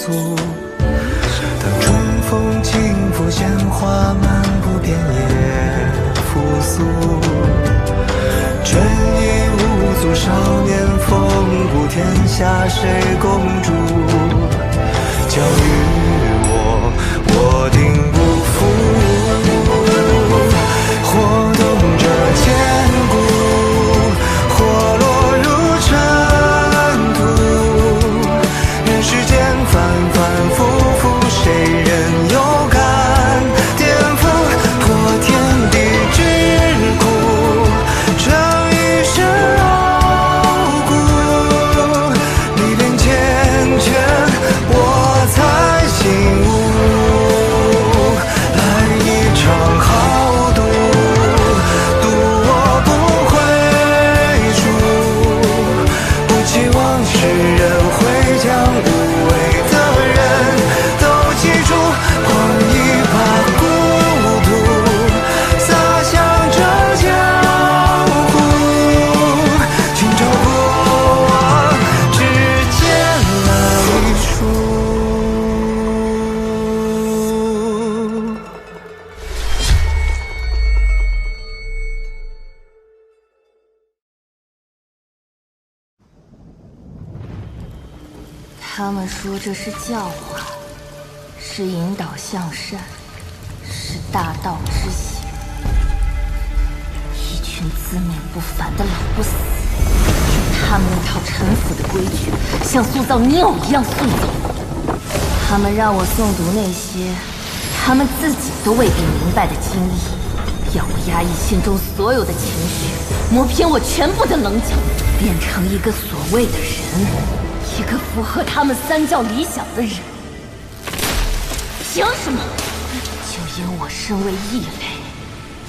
足。当春风轻拂鲜花，漫步遍野复苏。春意无阻，少年风骨，天下谁共筑？教育我，我定不负。或动辄千古，或落入尘土。人世间反反复复，谁人有感颠覆？破天地之苦，这一生傲骨。历练缱绻，我才醒悟。来一场豪赌，赌我不回主。不期望世人会将无畏的人都记住。换一把孤独，洒向这江湖。寻找过往，只见了一处。他们说这是教化，是引导向善，是大道之行。一群自命不凡的老不死，用他们那套陈腐的规矩，像塑造泥偶一样塑造。他们让我诵读那些他们自己都未必明白的经历，要我压抑心中所有的情绪，磨平我全部的棱角，变成一个所谓的人。一个符合他们三教理想的人，凭什么？就因我身为异类，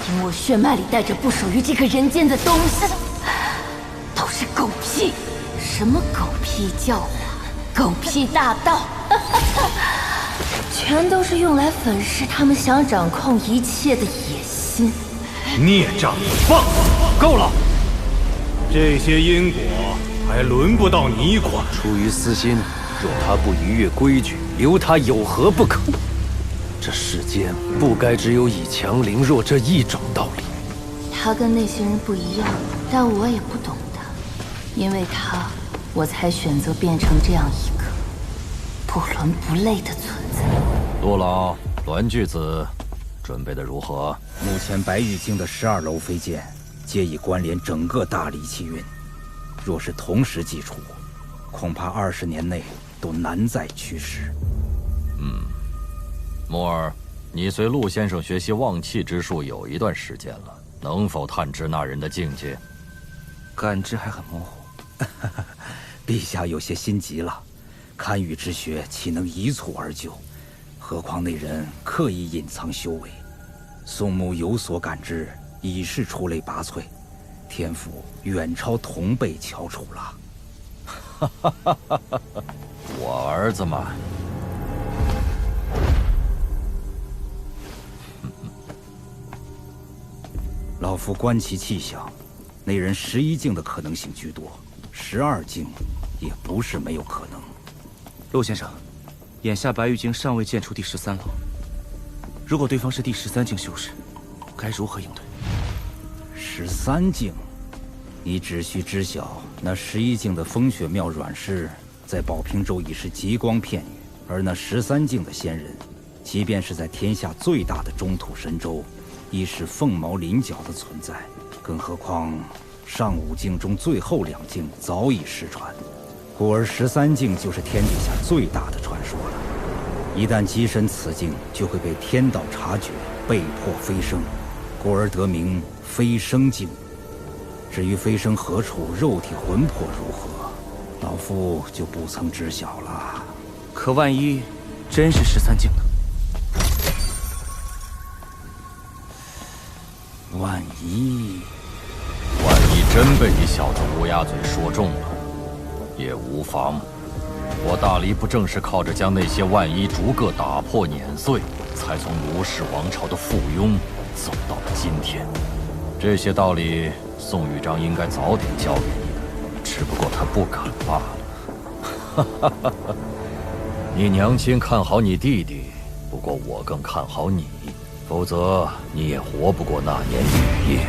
因我血脉里带着不属于这个人间的东西，都是狗屁！什么狗屁教化，狗屁大道，全都是用来粉饰他们想掌控一切的野心。孽障，放！够了！这些因果还轮不到你管。出于私心，若他不逾越规矩，留他有何不可？这世间不该只有以强凌弱这一种道理。他跟那些人不一样，但我也不懂他，因为他，我才选择变成这样一个不伦不类的存在。陆老、栾巨子，准备的如何？目前白玉京的12楼飞剑，皆已关联整个大理气运。若是同时祭出，恐怕20年内都难再驱使。木儿，你随陆先生学习旺气之术有一段时间了，能否探知那人的境界？感知还很模糊。陛下有些心急了，堪舆之学岂能一蹴而就？何况那人刻意隐藏修为，宋牧有所感知，已是出类拔萃。天赋远超同辈翘楚了。我儿子嘛，老夫观其气象，那人11境的可能性居多，12境也不是没有可能。陆先生，眼下白玉京尚未见出第13楼，如果对方是第13境修士，该如何应对？13境，你只需知晓，那11境的风雪庙阮氏，在宝平州已是极光片羽，而那13境的仙人，即便是在天下最大的中土神州，亦是凤毛麟角的存在。更何况上5境中最后2境早已失传，故而13境就是天底下最大的传说了。一旦跻身此境，就会被天道察觉，被迫飞升，故而得名飞升境。至于飞升何处，肉体魂魄如何，老夫就不曾知晓了。可万一真是13境呢？万一真被你小子乌鸦嘴说中了，也无妨。我大黎不正是靠着将那些万一逐个打破碾碎，才从卢氏王朝的附庸走到了今天？这些道理，宋玉章应该早点教给你的，只不过他不敢罢了。你娘亲看好你弟弟，不过我更看好你，否则你也活不过那年雨夜。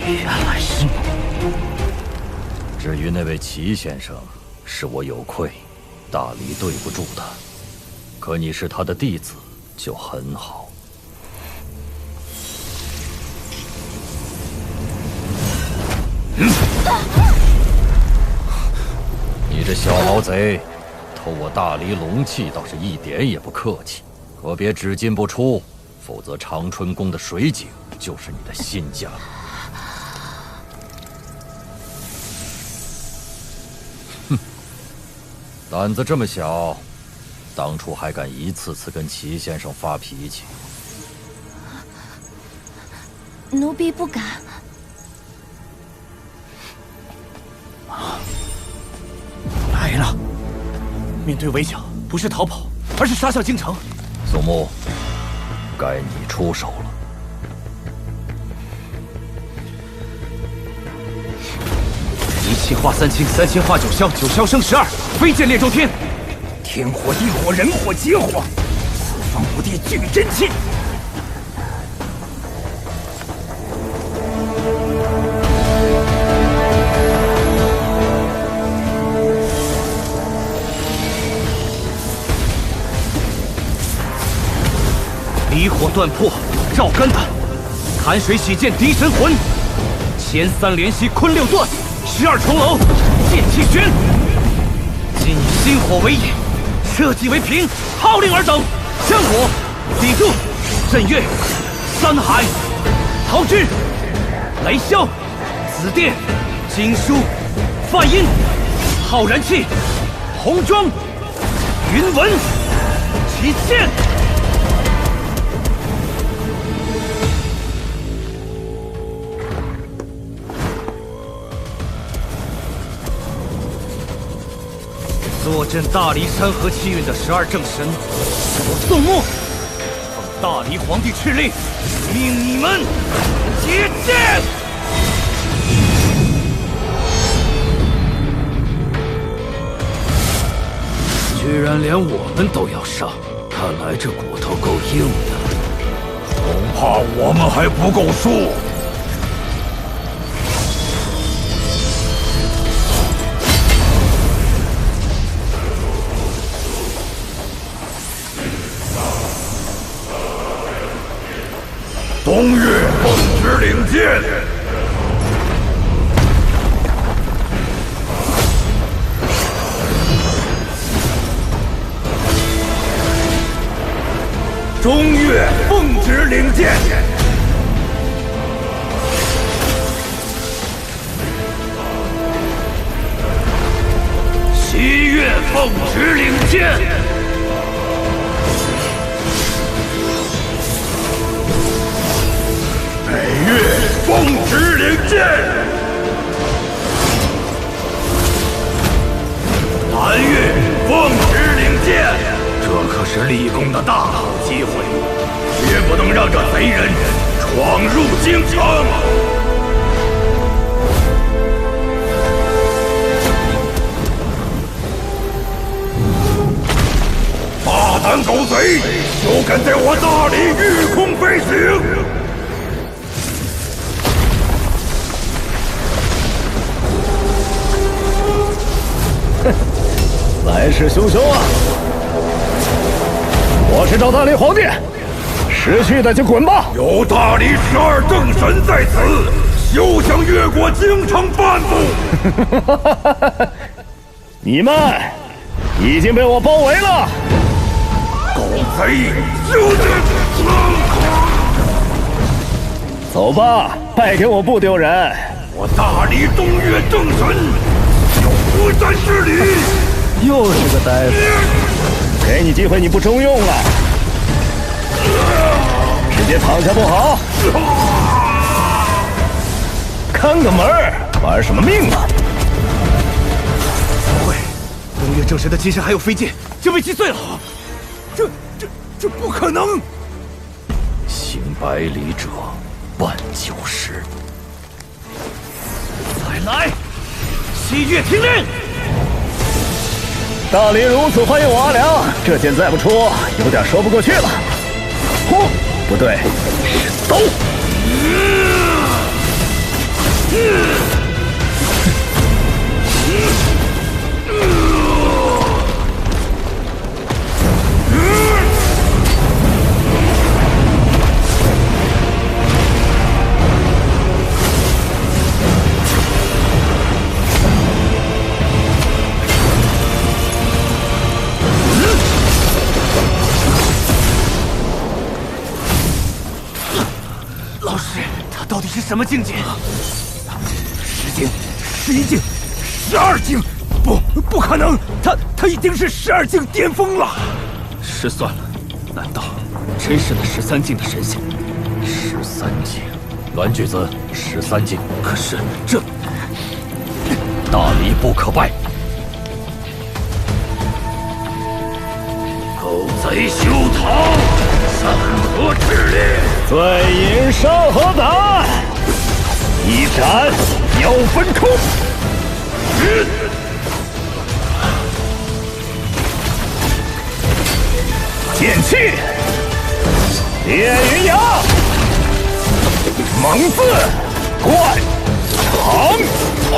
原来是你。至于那位齐先生，是我有愧，大理对不住他。可你是他的弟子，就很好。你这小毛贼，偷我大理龙器倒是一点也不客气，可别只进不出，否则长春宫的水井就是你的新家。哼，胆子这么小，当初还敢一次次跟齐先生发脾气。奴婢不敢。来了！面对围剿，不是逃跑，而是杀向京城。宋牧，该你出手了。一气化三清，三清化九霄，九霄生12，飞剑列周天。天火、地火、人火、劫火，四方五帝聚真气。离火断魄，照肝胆；寒水洗剑，敌神魂。前3连袭，坤6断；12重楼，剑气悬。今以心火为引，社稷为凭，号令尔等，香火、砥柱、震岳、三海、桃枝、雷霄、紫电、经书、梵音、浩然气、红妆、云纹、起剑。坐镇大梨山河气运的12正神，我宋牧奉大梨皇帝敕令，命你们结剑。居然连我们都要杀，看来这骨头够硬的。恐怕我们还不够数。东岳奉旨领剑，中岳奉旨领剑，西岳奉旨领剑。北岳奉旨领剑，南岳奉旨领剑。这可是立功的大好机会，绝不能让这贼人闯入京城。大胆狗贼，休敢在我大理御空飞行！来势汹汹啊！我是赵大理皇帝，识趣的就滚吧！有大理12正神在此，休想越过京城半步！你们已经被我包围了！狗贼，休得！走吧，败给我不丢人。我大理东岳正神有不战之理。又是个呆子，给你机会你不中用了，直接躺下不好？看个门儿，玩什么命啊？不会，东岳正神的金身还有飞剑就被击碎了。这不可能！行百里者半九十。再来！西岳听令！大林如此欢迎我阿良，这剑再不出，有点说不过去了。呼，不对，是刀。老师，他到底是什么境界10境、11境、12境，不可能！他已经是12境巅峰了。失算了，难道真是那13境的神仙？13境，栾巨子，13境。可是这大理不可败。狗贼休逃！三河之烈，醉饮山河胆，一斩要分空。剑气，烈云阳，猛字，贯，长，轰！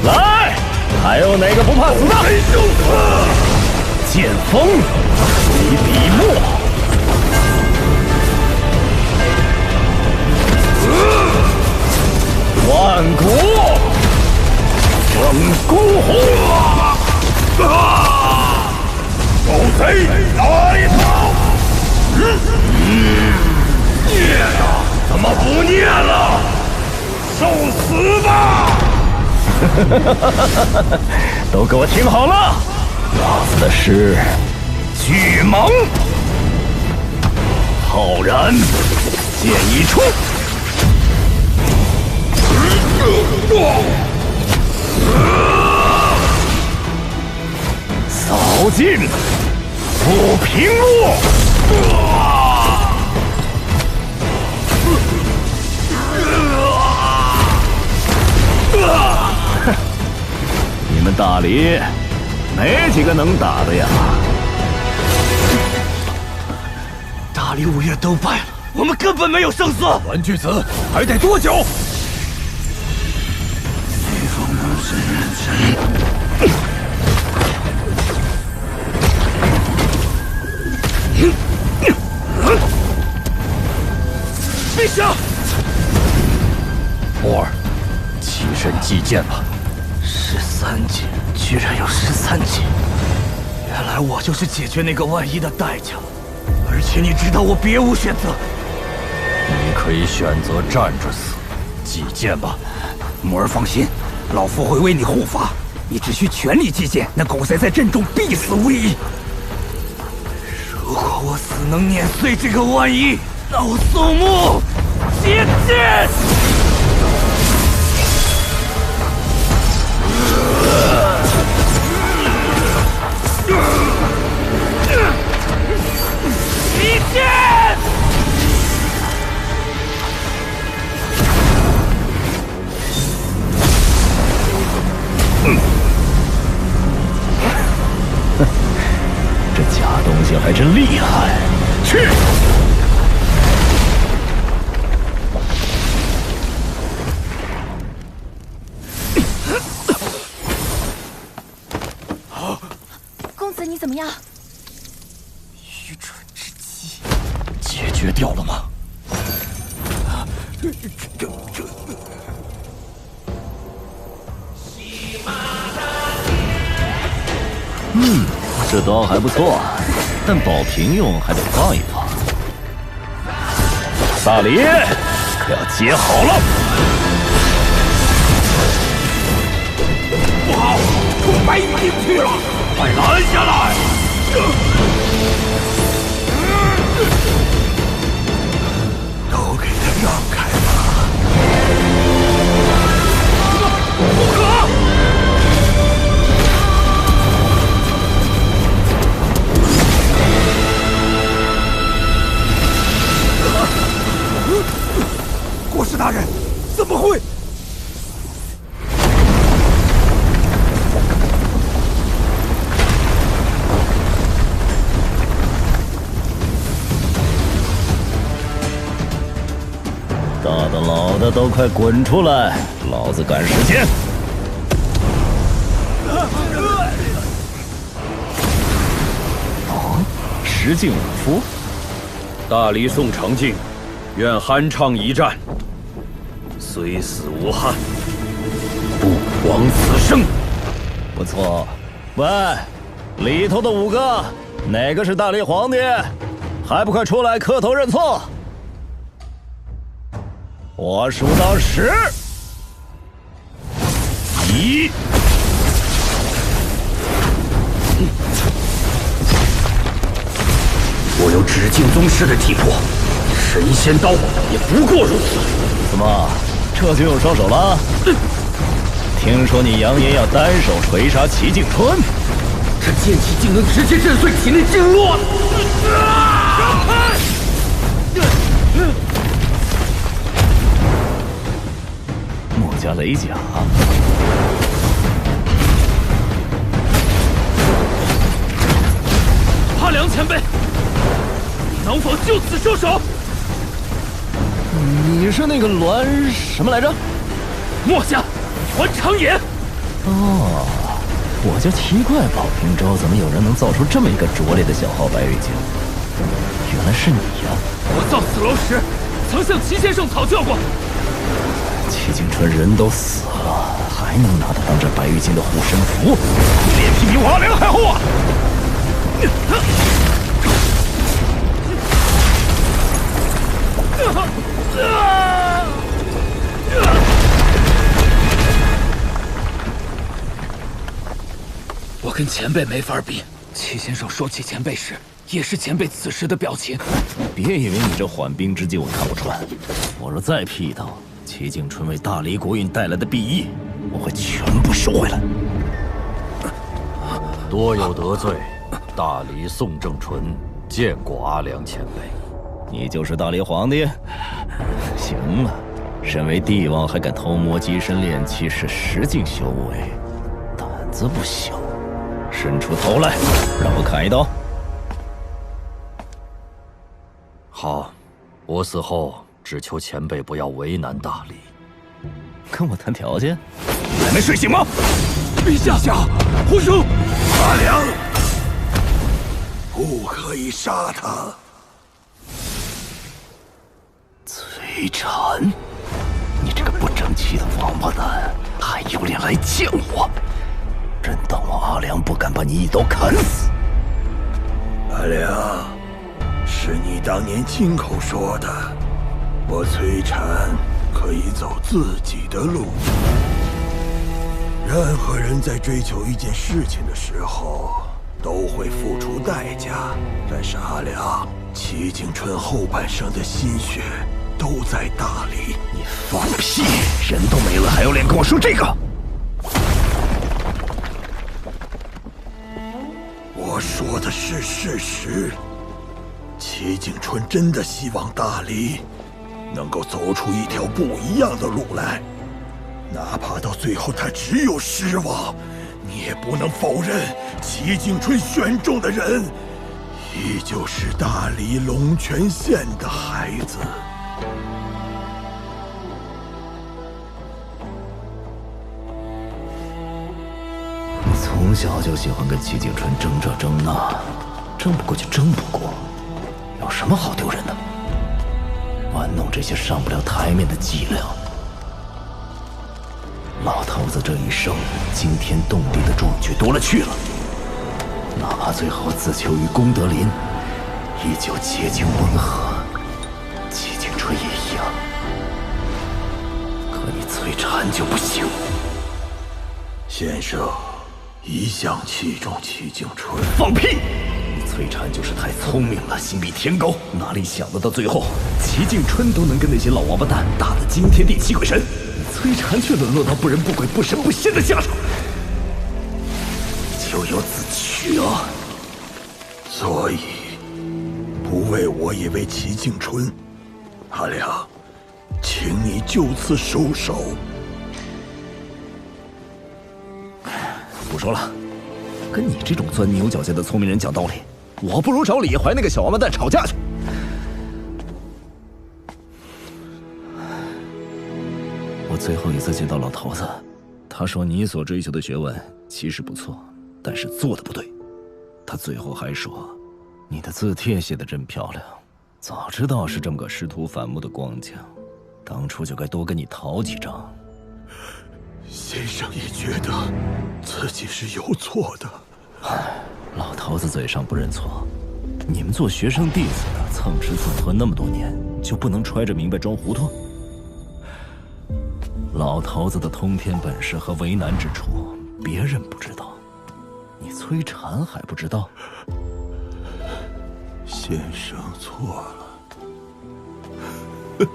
来，还有哪个不怕死的？剑锋，随笔墨。万古，整孤火。狗贼，来逃！念啊，怎么不念了？受死吧！都给我听好了，老子的是巨蟒。浩然，剑一出，扫尽不平路。你们大理没几个能打的呀！大理5岳都败了，我们根本没有胜算。栾巨子，还得多久？陛下，墨儿，起身祭剑吧。13境，居然有13境！原来我就是解决那个万一的代价，而且你知道我别无选择。你可以选择站着死，祭剑吧。墨儿放心，老夫会为你护法，你只需全力击剑，那狗贼在阵中必死无疑。如果我死能碾碎这个万一，那我宋穆接剑！击剑！这假东西还真厉害，去！公子，你怎么样？愚蠢之极！解决掉了吗？这刀还不错，但保平用还得放一放。大理可要接好了！不好，出白羽兵去了，快拦下来！都给他让开吧！不可！老的老的都快滚出来，老子赶时间。哦，石敬武夫，大黎宋长靖，愿酣畅一战，虽死无憾，不枉此生。不错。喂，里头的5个，哪个是大黎皇帝？还不快出来磕头认错！我数到10。1。我有止境宗师的体魄，神仙刀也不过如此。怎么，这就用双手了？听说你扬言要单手锤杀齐景春，这剑气竟能直接震碎体内经络！墨家雷甲。阿良前辈，能否就此收手？你是那个栾什么来着？墨家栾长野。哦，我就奇怪宝平州怎么有人能造出这么一个拙劣的小号白玉镜，原来是你呀！我造此楼时，曾向齐先生讨教过。齐景春人都死了，还能拿他当这白玉镜的护身符？脸皮比我阿良还厚啊！我跟前辈没法比。齐先生说起前辈时，也是前辈此时的表情。别以为你这缓兵之计我看不穿，我若再劈头，齐景春为大黎国运带来的裨益，我会全部收回来。多有得罪，大黎宋正纯见过阿良前辈。你就是大黎皇帝？行了，身为帝王还敢偷摸机身炼器，是实境修为，胆子不小。伸出头来，让我砍一刀。好，我死后只求前辈不要为难大黎。跟我谈条件？还没睡醒吗？陛下，胡说！阿良，不可以杀他。崔禅，你这个不争气的王八蛋，还有脸来见我？真当我阿良不敢把你一刀砍死？阿良，是你当年亲口说的，我崔禅可以走自己的路。任何人在追求一件事情的时候，都会付出代价。但是阿良，齐景春后半生的心血都在大黎。你放屁！人都没了，还有脸跟我说这个？我说的是事实。齐景春真的希望大黎能够走出一条不一样的路来，哪怕到最后他只有失望，你也不能否认齐景春选中的人依旧是大黎龙泉县的孩子。从小就喜欢跟齐景春争这争那，争不过就争不过，有什么好丢人的？玩弄这些上不了台面的伎俩。老头子这一生惊天动地的壮举多了去了，哪怕最后自求于功德林，依旧接近温和。齐景春也一样，可你崔禅就不行。先生一向器重齐景春。放屁！你崔禅就是太聪明了，心比天高，哪里想得到最后齐景春都能跟那些老王八蛋打得惊天地泣鬼神，你崔禅却沦落到不人不鬼不神不仙的下场，咎由自取啊！所以不为我，也为齐景春。阿良，请你就此收手。不说了，跟你这种钻牛角尖的聪明人讲道理，我不如找李怀那个小王八蛋吵架去。最后一次见到老头子，他说你所追求的学问其实不错，但是做的不对。他最后还说，你的字帖写得真漂亮，早知道是这么个师徒反目的光景，当初就该多跟你讨几张。先生也觉得自己是有错的。老头子嘴上不认错，你们做学生弟子的蹭吃蹭喝那么多年，就不能揣着明白装糊涂？老头子的通天本事和为难之处，别人不知道，你崔禅还不知道？先生错了，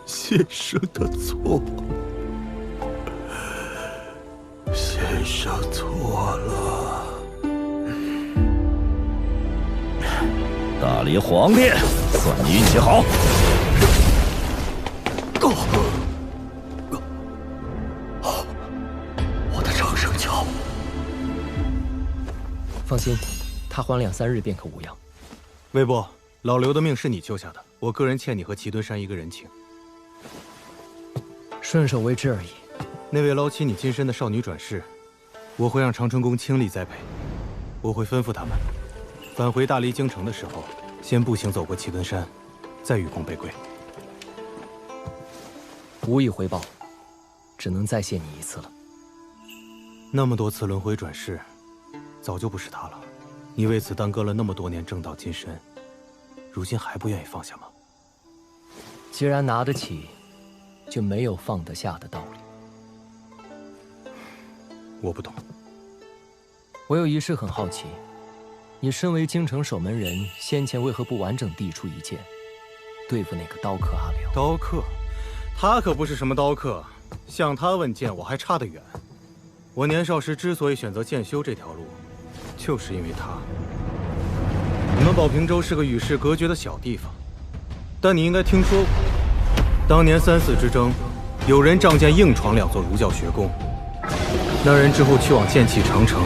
先生的错，先生错了。大理皇帝，算你运气好。我的长生脚。放心，他缓2、3日便可无恙。魏部，老刘的命是你救下的，我个人欠你和齐敦山一个人情。顺手为之而已。那位捞起你金身的少女转世，我会让长春宫倾力栽培。我会吩咐他们，返回大理京城的时候，先步行走过齐敦山，再与共背归。无以回报，只能再谢你一次了。那么多次轮回转世，早就不是他了。你为此耽搁了那么多年正道金身，如今还不愿意放下吗？既然拿得起，就没有放得下的道理。我不懂。我有一事很好奇，你身为京城守门人，先前为何不完整递出一剑，对付那个刀客阿辽？刀客？他可不是什么刀客，向他问剑我还差得远。我年少时之所以选择剑修这条路，就是因为他。你们宝平州是个与世隔绝的小地方，但你应该听说过，当年3、4之争，有人仗剑硬闯2座儒教学宫，那人之后去往剑气长城，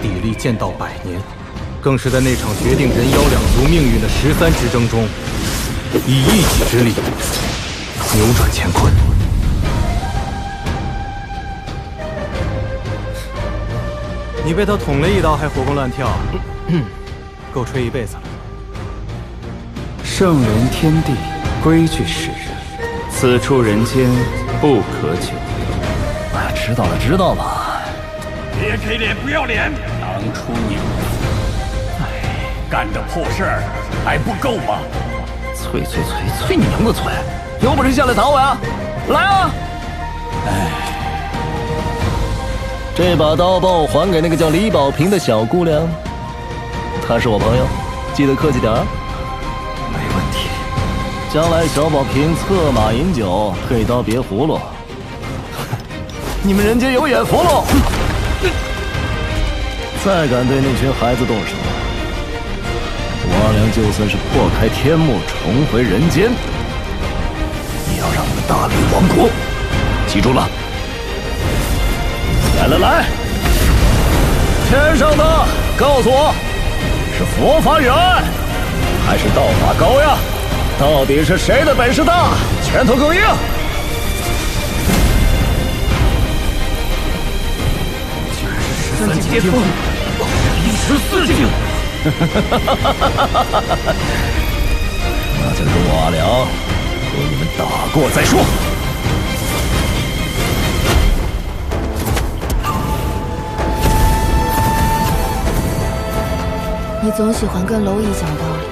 砥砺剑道100年，更是在那场决定人妖2族命运的13之争中，以一己之力扭转乾坤。你被他捅了一刀还活蹦乱跳，够吹一辈子了。圣人天地，规矩使人，此处人间不可久。哎，知道了，知道了。别给脸不要脸！当初你们，干这破事儿还不够吗？催你娘的催！有本事下来打我呀！来啊！这把刀帮我还给那个叫李宝平的小姑娘，她是我朋友，记得客气点儿。没问题。将来小宝平策马饮酒，黑刀别葫芦。你们人间有眼福喽！再敢对那群孩子动手，我阿良就算是破开天幕重回人间，也要让你们大理王国记住了。来，天上的告诉我，是佛法远还是道法高呀？到底是谁的本事大，拳头更硬？居然是13境巅峰，第14境。那就容我阿良给你们打过再说。你总喜欢跟蝼蚁讲道理，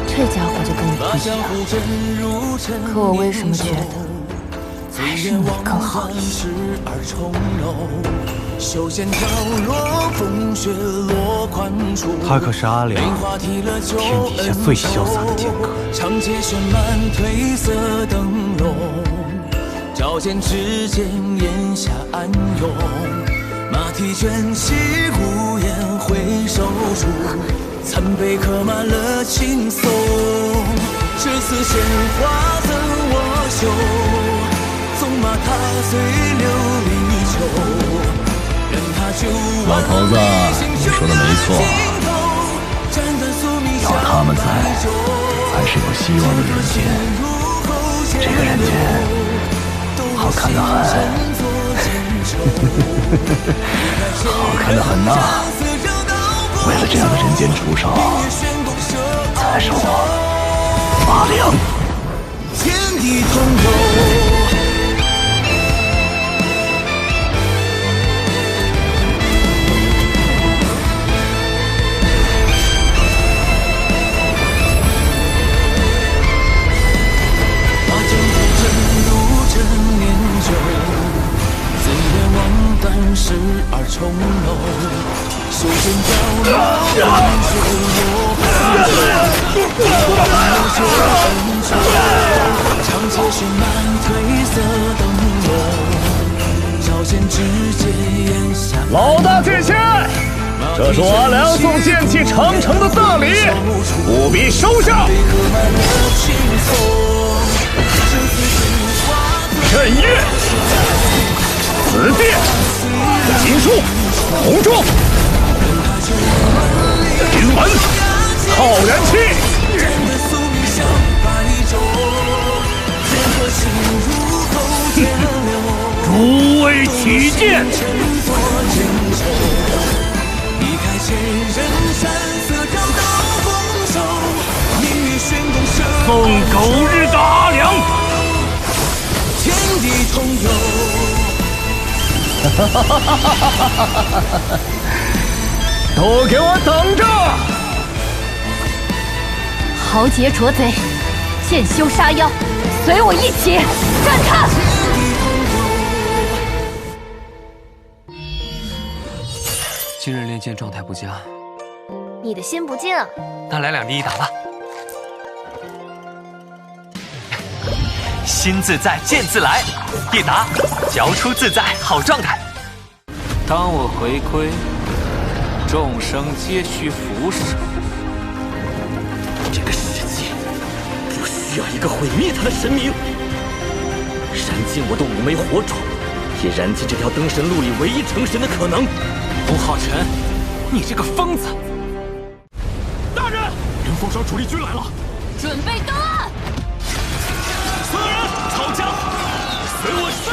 这家伙就跟你不一样。可我为什么觉得还是你更好一些？他可是阿良，天底下最潇洒的剑客。照见指尖檐下暗涌，马蹄卷起无言回首处，残碑刻满了青松。这次鲜花赠我绣，纵马踏碎琉璃球。老头子，你说的没错，有他们在，才是有希望的人间。这个人间好看得很，好看得很呐！为了这样的人间出手，才是我马良。天地同游。时而重楼，修仙雕落风水落花酒，长街绚烂褪色灯笼，照见指尖檐下。老大见仙，这是我阿良送剑气长城的大礼，务必收下。镇岳，紫殿。金树，红柱，金门，浩然气。诸位起见。送狗日的阿良。天地同游。都给我等着！豪杰捉贼，剑修杀妖，随我一起战他！今日练剑状态不佳，你的心不静，那来2敌1打吧。心自在，剑自来，一打，交出自在好状态。当我回归，众生皆需俯首。这个世界不需要一个毁灭它的神明。燃尽我的5枚火种，也燃尽这条登神路里唯一成神的可能。洪浩辰，你这个疯子！大人，人风霜主力军来了，准备登岸！所有人草江，随我上！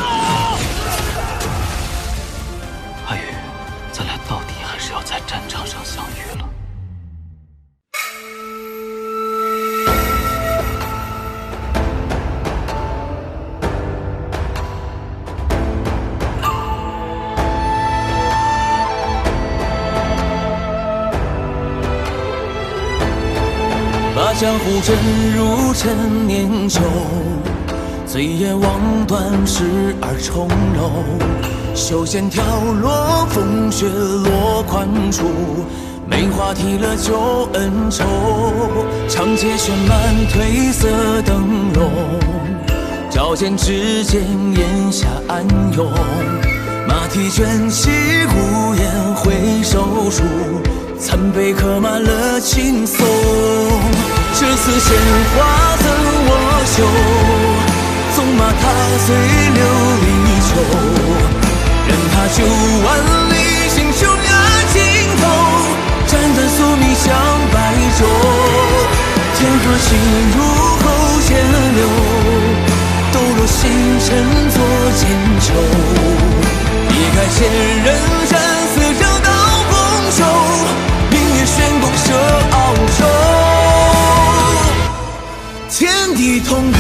阿宇，咱俩到底还是要在战场上相遇了。把江湖震入陈年酒，醉眼望断时而重楼。修仙跳落，风雪落宽处，梅花提了旧恩仇。长街绚烂褪色灯笼，照见指尖檐下暗涌。马蹄卷起无言回首处，残碑刻满了青松。这次鲜花赠我绣，纵马踏碎琉璃球。任他9万里，星宿压尽头，斩断宿命向白昼。天河心如后渐流，抖落星辰作剑球。一开千人斩，似绕道丰收，明月悬弓射鳌首。天地同游。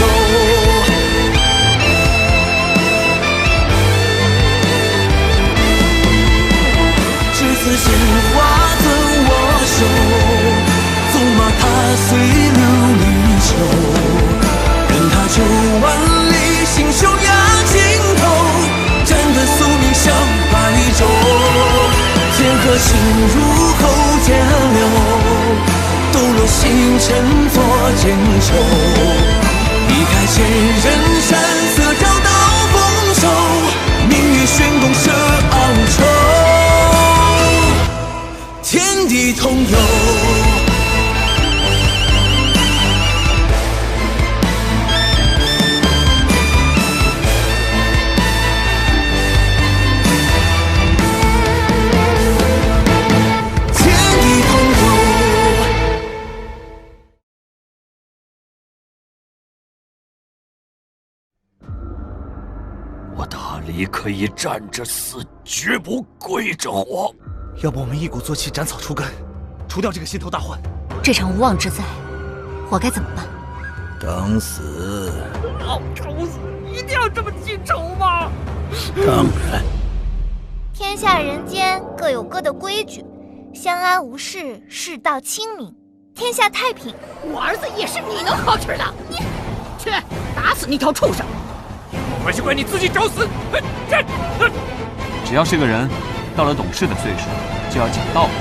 鲜花赠我手，纵马踏碎琉璃球。任他9万里，星宿压尽头，斩断宿命向白昼。天河心如后渐流，抖落星辰作剑球。一开千人斩，色绕道丰收，明月悬弓射鳌首。天地同游。我大黎可以站着死，绝不跪着活。要不我们一鼓作气，斩草除根，除掉这个心头大患。这场无妄之灾，我该怎么办？等死。老仇死，一定要这么记仇吗？当然。天下人间各有各的规矩，相安无事，世道清明，天下太平。我儿子也是你能好取的，你去打死那条畜生！怪就怪你自己找死！只要是个人，到了懂事的岁数，就要讲道理。